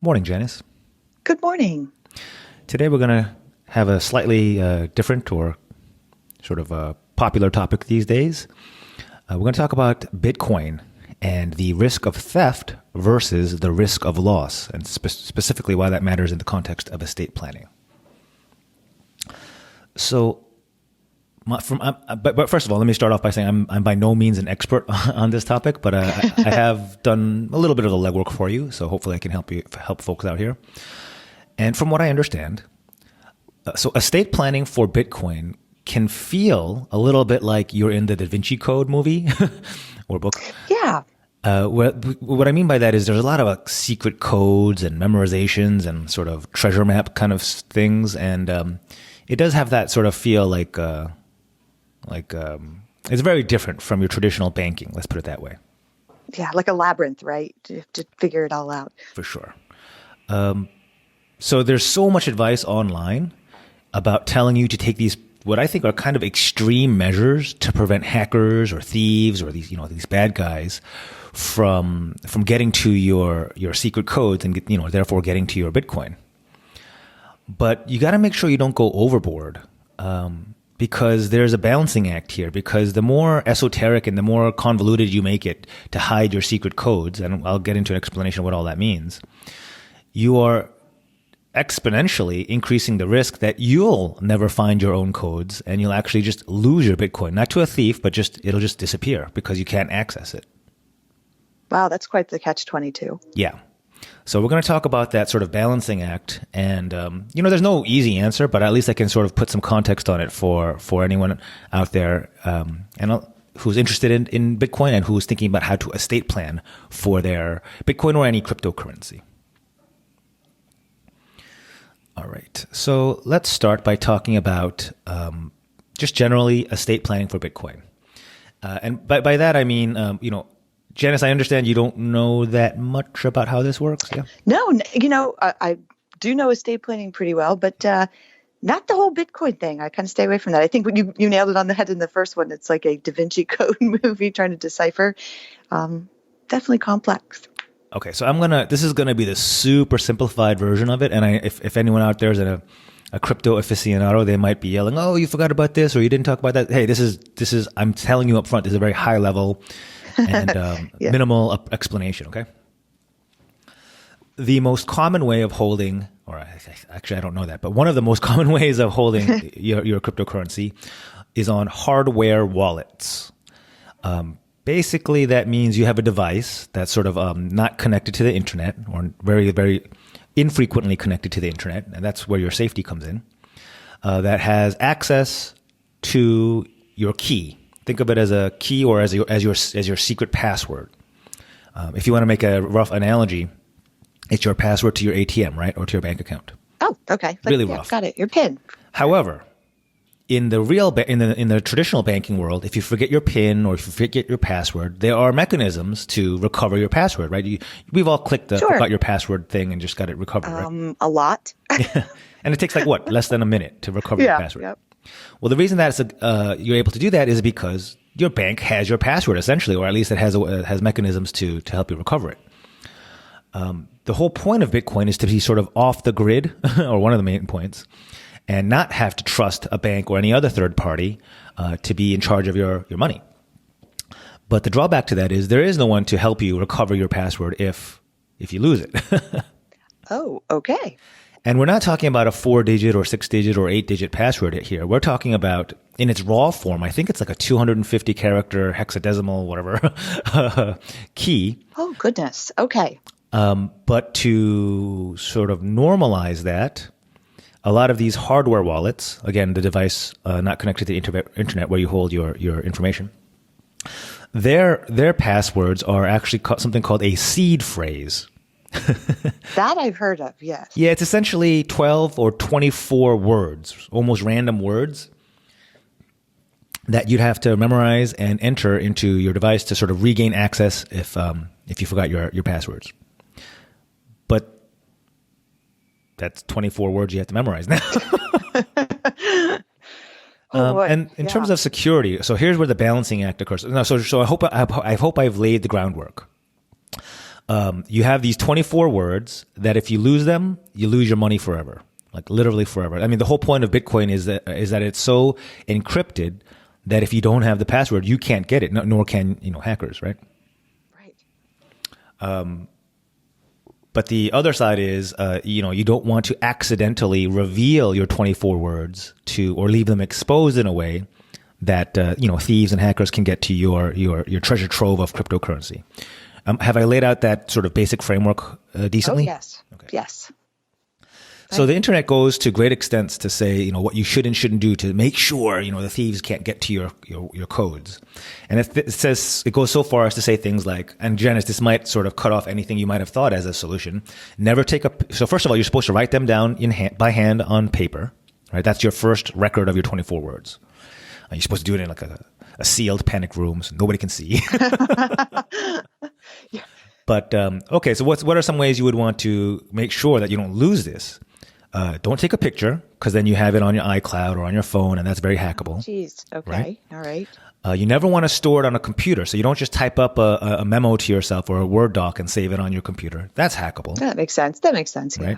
Morning, Janice. Good morning. Today we're going to have a slightly different or sort of a popular topic these days. We're going to talk about Bitcoin and the risk of theft versus the risk of loss, and specifically why that matters in the context of estate planning. So, but first of all, let me start off by saying I'm by no means an expert on this topic, but I have done a little bit of the legwork for you, so hopefully I can help folks out here. And from what I understand, so estate planning for Bitcoin can feel a little bit like you're in the Da Vinci Code movie or book. Yeah. What I mean by that is there's a lot of secret codes and memorizations and sort of treasure map kind of things, and it does have that sort of feel like it's very different from your traditional banking. Let's put it that way. Yeah, like a labyrinth, right? You have to figure it all out. For sure. So there's so much advice online about telling you to take these, what I think are kind of extreme measures to prevent hackers or thieves or these bad guys from getting to your secret codes and therefore getting to your Bitcoin. But you got to make sure you don't go overboard, because there's a balancing act here. Because the more esoteric and the more convoluted you make it to hide your secret codes, and I'll get into an explanation of what all that means, you are exponentially increasing the risk that you'll never find your own codes and you'll actually just lose your Bitcoin, not to a thief, but it'll just disappear because you can't access it. Wow, that's quite the catch-22. Yeah. So we're going to talk about that sort of balancing act, and there's no easy answer, but at least I can sort of put some context on it for anyone out there and who's interested in Bitcoin and who's thinking about how to estate plan for their Bitcoin or any cryptocurrency. All right. So let's start by talking about just generally estate planning for Bitcoin. And by that, I mean, Janice, I understand you don't know that much about how this works. Yeah. No, I do know estate planning pretty well, but not the whole Bitcoin thing. I kind of stay away from that. I think when you nailed it on the head in the first one. It's like a Da Vinci Code movie trying to decipher. Definitely complex. Okay, so this is gonna be the super simplified version of it, and if anyone out there is a crypto aficionado, they might be yelling, "Oh, you forgot about this, or you didn't talk about that." Hey, this is I'm telling you up front. This is a very high level and Yeah. minimal explanation. Okay. The most common way of holding, or actually I don't know that, but one of the most common ways of holding your cryptocurrency is on hardware wallets. Basically, that means you have a device that's sort of not connected to the internet, or very, very infrequently connected to the internet, and that's where your safety comes in, that has access to your key. Think of it as a key or as your secret password. If you want to make a rough analogy, it's your password to your ATM, right, or to your bank account. Oh, okay. Really rough. Got it. Your PIN. However, in the in the traditional banking world, if you forget your PIN or if you forget your password, there are mechanisms to recover your password, right? We've all clicked the Sure. forgot your password thing and just got it recovered, right? A lot. And it takes less than a minute to recover your password. Yep. Well, the reason that you're able to do that is because your bank has your password essentially, or at least it has mechanisms to help you recover it. The whole point of Bitcoin is to be sort of off the grid, or one of the main points, and not have to trust a bank or any other third party to be in charge of your money. But the drawback to that is there is no one to help you recover your password if you lose it. Oh, okay. And we're not talking about a 4-digit or 6-digit or 8-digit password here. We're talking about, in its raw form, I think it's like a 250 character hexadecimal, whatever, key. Oh, goodness. Okay. But to sort of normalize that, a lot of these hardware wallets, again, the device not connected to the internet where you hold your information, their passwords are actually something called a seed phrase. That I've heard of, yes. Yeah, it's essentially 12 or 24 words, almost random words that you'd have to memorize and enter into your device to sort of regain access if you forgot your passwords. But that's 24 words you have to memorize now. And in terms of security, so here's where the balancing act occurs. No, so I hope I've laid the groundwork. You have these 24 words that if you lose them, you lose your money forever, like literally forever. I mean, the whole point of Bitcoin is that it's so encrypted that if you don't have the password, you can't get it, nor can, hackers, right? Right. But the other side is, you don't want to accidentally reveal your 24 words or leave them exposed in a way that, thieves and hackers can get to your treasure trove of cryptocurrency. Have I laid out that sort of basic framework decently? Oh, yes. Okay. Yes. So the internet goes to great extents to say, what you should and shouldn't do to make sure, the thieves can't get to your codes. And it goes so far as to say things like, and Janice, this might sort of cut off anything you might have thought as a solution. So first of all, you're supposed to write them down by hand on paper, right? That's your first record of your 24 words. You're supposed to do it in like a sealed panic room so nobody can see. Yeah. But, okay, so what are some ways you would want to make sure that you don't lose this? Don't take a picture because then you have it on your iCloud or on your phone, and that's very hackable. Jeez. Okay. Right? All right. You never want to store it on a computer, so you don't just type up a memo to yourself or a Word doc and save it on your computer. That's hackable. That makes sense. Yeah.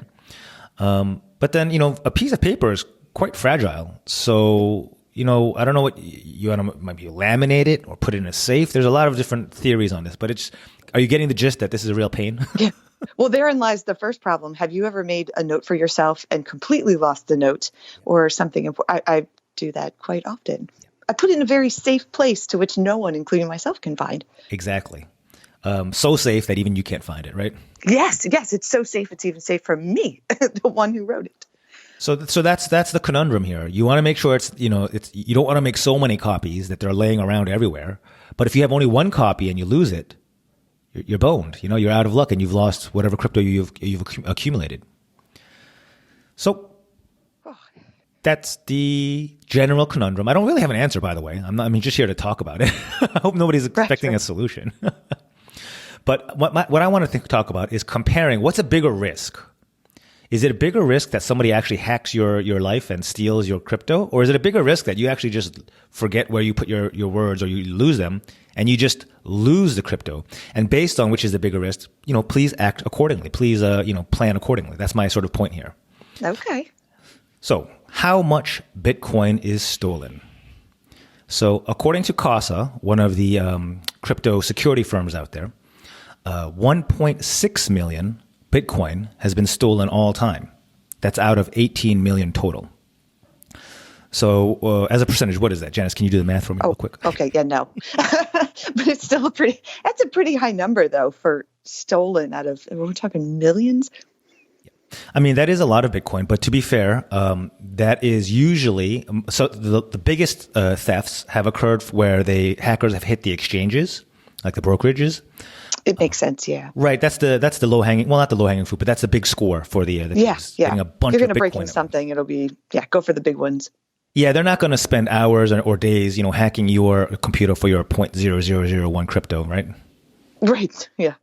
Right? But then, a piece of paper is quite fragile. So, I don't know what you might be laminate it or put it in a safe. There's a lot of different theories on this, but are you getting the gist that this is a real pain? Yeah. Well, therein lies the first problem. Have you ever made a note for yourself and completely lost the note or something? I do that quite often. I put it in a very safe place to which no one, including myself, can find. Exactly. So safe that even you can't find it, right? Yes. It's so safe. It's even safe for me, the one who wrote it. So that's the conundrum here. You want to make sure you don't want to make so many copies that they're laying around everywhere. But if you have only one copy and you lose it, you're boned. You're out of luck and you've lost whatever crypto you've accumulated. So that's the general conundrum. I don't really have an answer, by the way. I'm just here to talk about it. I hope nobody's expecting a solution. But what I want to talk about is comparing what's a bigger risk. Is it a bigger risk that somebody actually hacks your life and steals your crypto? Or is it a bigger risk that you actually just forget where you put your words or you lose them and you just lose the crypto? And based on which is the bigger risk, please act accordingly. Please, plan accordingly. That's my sort of point here. Okay. So how much Bitcoin is stolen? So according to Casa, one of the crypto security firms out there, 1.6 million Bitcoin has been stolen all time. That's out of 18 million total. So as a percentage, what is that? Janice, can you do the math for me real quick? Okay. Yeah, no. But it's still that's a pretty high number though for stolen out of, we're talking millions. I mean, that is a lot of Bitcoin, but to be fair, that is usually, so the biggest thefts have occurred where hackers have hit the exchanges, like the brokerages. It makes sense, yeah. Right, that's the low hanging. Well, not the low hanging fruit, but that's the big score for the thieves. Yeah. Getting a bunch You're of going to break in Bitcoin something. It'll be go for the big ones. Yeah, they're not going to spend hours or days, hacking your computer for your 0.0001 crypto, right? Right. Yeah.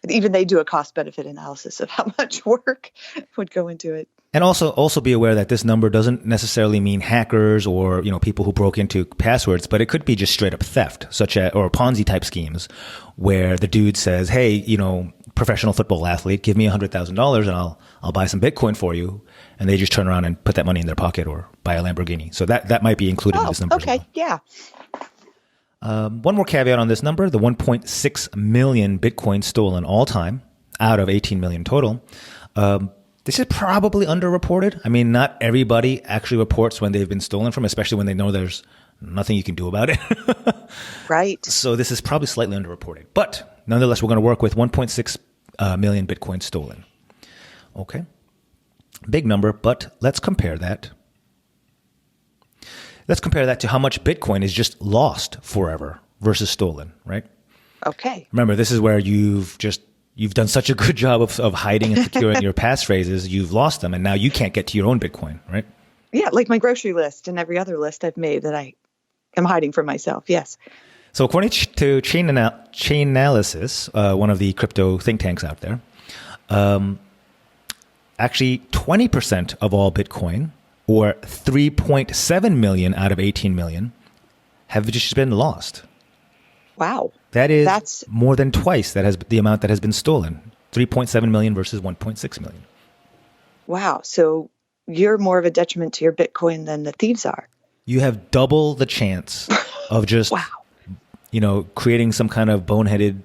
Even they do a cost benefit analysis of how much work would go into it. And also be aware that this number doesn't necessarily mean hackers or, people who broke into passwords, but it could be just straight up theft, or Ponzi type schemes where the dude says, hey, professional football athlete, give me $100,000 and I'll buy some Bitcoin for you. And they just turn around and put that money in their pocket or buy a Lamborghini. So that might be included in this number. Okay. Yeah. One more caveat on this number, the 1.6 million Bitcoin stolen all time out of 18 million total. This is probably underreported. I mean, not everybody actually reports when they've been stolen from, especially when they know there's nothing you can do about it. Right. So this is probably slightly underreported. But nonetheless, we're going to work with 1.6 million Bitcoin stolen. Okay. Big number, but let's compare that. Let's compare that to how much Bitcoin is just lost forever versus stolen, right? Okay. Remember, this is where you've done such a good job of hiding and securing your passphrases, you've lost them, and now you can't get to your own Bitcoin, right? Yeah, like my grocery list and every other list I've made that I am hiding from myself, yes. So according to Chainalysis, one of the crypto think tanks out there, actually 20% of all Bitcoin, or 3.7 million out of 18 million, have just been lost. Wow. That is That's more than twice the amount that has been stolen. 3.7 million versus 1.6 million. wow. So you're more of a detriment to your Bitcoin than the thieves are. You have double the chance of just, Wow. creating some kind of boneheaded,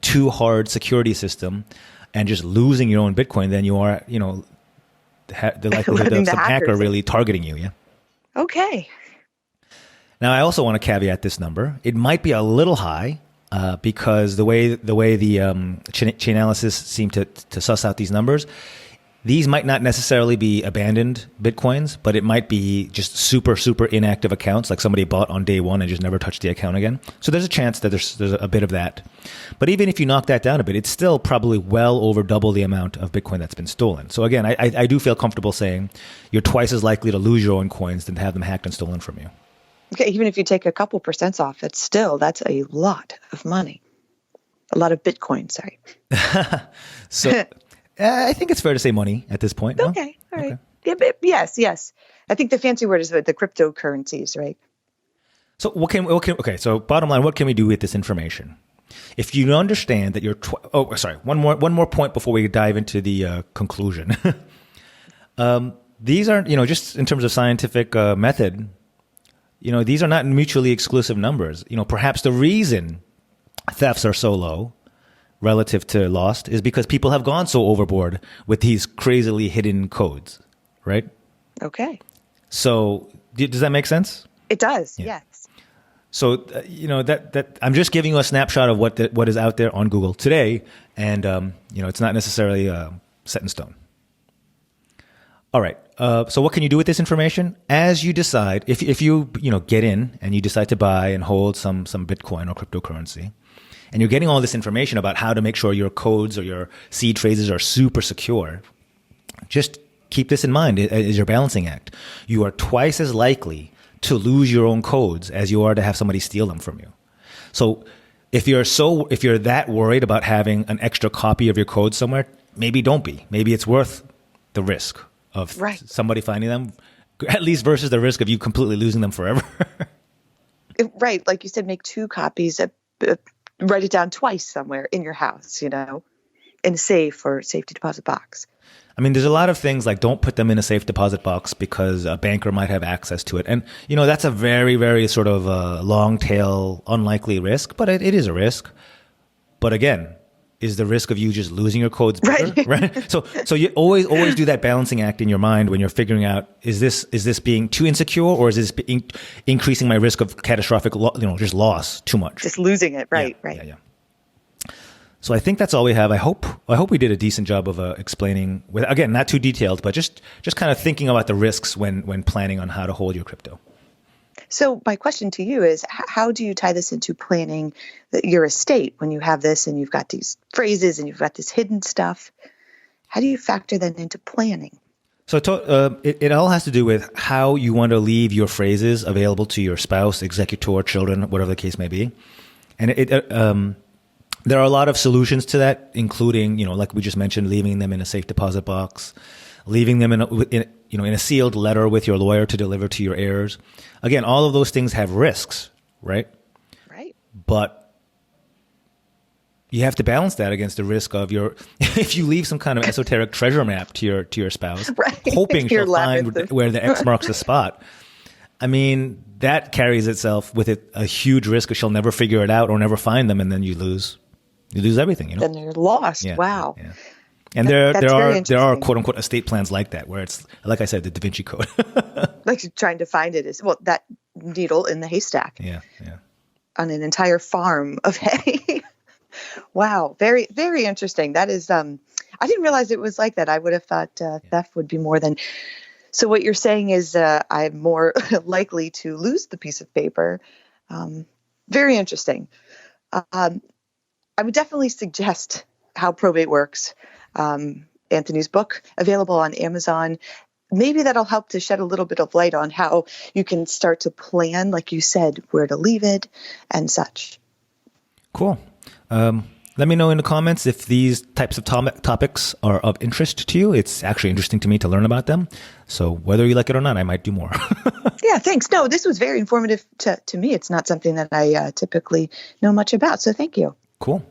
too hard security system and just losing your own Bitcoin than you are, the likelihood Letting of the some hacker hackers in. really targeting you. Yeah. Okay. Now, I also want to caveat this number. It might be a little high because the way the chain analysis seem to suss out these numbers, these might not necessarily be abandoned Bitcoins, but it might be just super, super inactive accounts, like somebody bought on day one and just never touched the account again. So there's a chance that there's a bit of that. But even if you knock that down a bit, it's still probably well over double the amount of Bitcoin that's been stolen. So again, I do feel comfortable saying you're twice as likely to lose your own coins than to have them hacked and stolen from you. Okay. Even if you take a couple percent off, that's a lot of money. A lot of Bitcoin, sorry. So I think it's fair to say money at this point. No? Okay. All right. Okay. Yeah, but yes. I think the fancy word is the cryptocurrencies, right? So okay. So bottom line, what can we do with this information? If you understand that you're, one more point before we dive into the conclusion. These aren't, just in terms of scientific method, these are not mutually exclusive numbers. Perhaps the reason thefts are so low relative to lost is because people have gone so overboard with these crazily hidden codes, right? Okay. So does that make sense? It does. Yeah. Yes. So that I'm just giving you a snapshot of what is out there on Google today, and it's not necessarily set in stone. All right. So what can you do with this information? As you decide, if you get in and you decide to buy and hold some Bitcoin or cryptocurrency, and you're getting all this information about how to make sure your codes or your seed phrases are super secure, just keep this in mind as your balancing act. You are twice as likely to lose your own codes as you are to have somebody steal them from you. So if you're that worried about having an extra copy of your code somewhere, maybe don't be. Maybe it's worth the risk of somebody finding them, at least versus the risk of you completely losing them forever. Right. Like you said, make 2 copies, write it down twice somewhere in your house, in a safe or safety deposit box. I mean, there's a lot of things like don't put them in a safe deposit box because a banker might have access to it. And, that's a very, very sort of long tail, unlikely risk, but it is a risk. But again, is the risk of you just losing your codes bigger? Right. So you always do that balancing act in your mind when you're figuring out, is this being too insecure or is this increasing my risk of catastrophic, just loss too much? Just losing it. Right. Yeah, right. Yeah. So I think that's all we have. I hope we did a decent job of explaining, with, again, not too detailed, but just kind of thinking about the risks when planning on how to hold your crypto. So my question to you is, how do you tie this into planning your estate when you have this and you've got these phrases and you've got this hidden stuff? How do you factor that into planning? So it all has to do with how you want to leave your phrases available to your spouse, executor, children, whatever the case may be. And there are a lot of solutions to that, including, like we just mentioned, leaving them in a safe deposit box, leaving them in a sealed letter with your lawyer to deliver to your heirs. Again, all of those things have risks, right? Right. But you have to balance that against the risk of if you leave some kind of esoteric treasure map to your spouse, hoping she'll find where the X marks the spot. I mean, that carries itself with it a huge risk of she'll never figure it out or never find them, and then you lose everything. Then they're lost. Yeah, wow. Yeah. And there are quote unquote estate plans like that where it's, like I said, the Da Vinci Code. Like trying to find it is that needle in the haystack. Yeah. On an entire farm of hay. Wow, very, very interesting. That is, I didn't realize it was like that. I would have thought theft would be more than. So what you're saying is I'm more likely to lose the piece of paper. Very interesting. I would definitely suggest How Probate Works, Anthony's book, available on Amazon. Maybe that'll help to shed a little bit of light on how you can start to plan, like you said, where to leave it and such. Cool. Let me know in the comments if these types of topics are of interest to you. It's actually interesting to me to learn about them. So whether you like it or not, I might do more. Yeah, thanks. No, this was very informative to me. It's not something that I typically know much about. So thank you. Cool.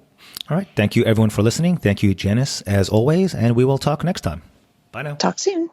All right. Thank you, everyone, for listening. Thank you, Janice, as always. And we will talk next time. Bye now. Talk soon.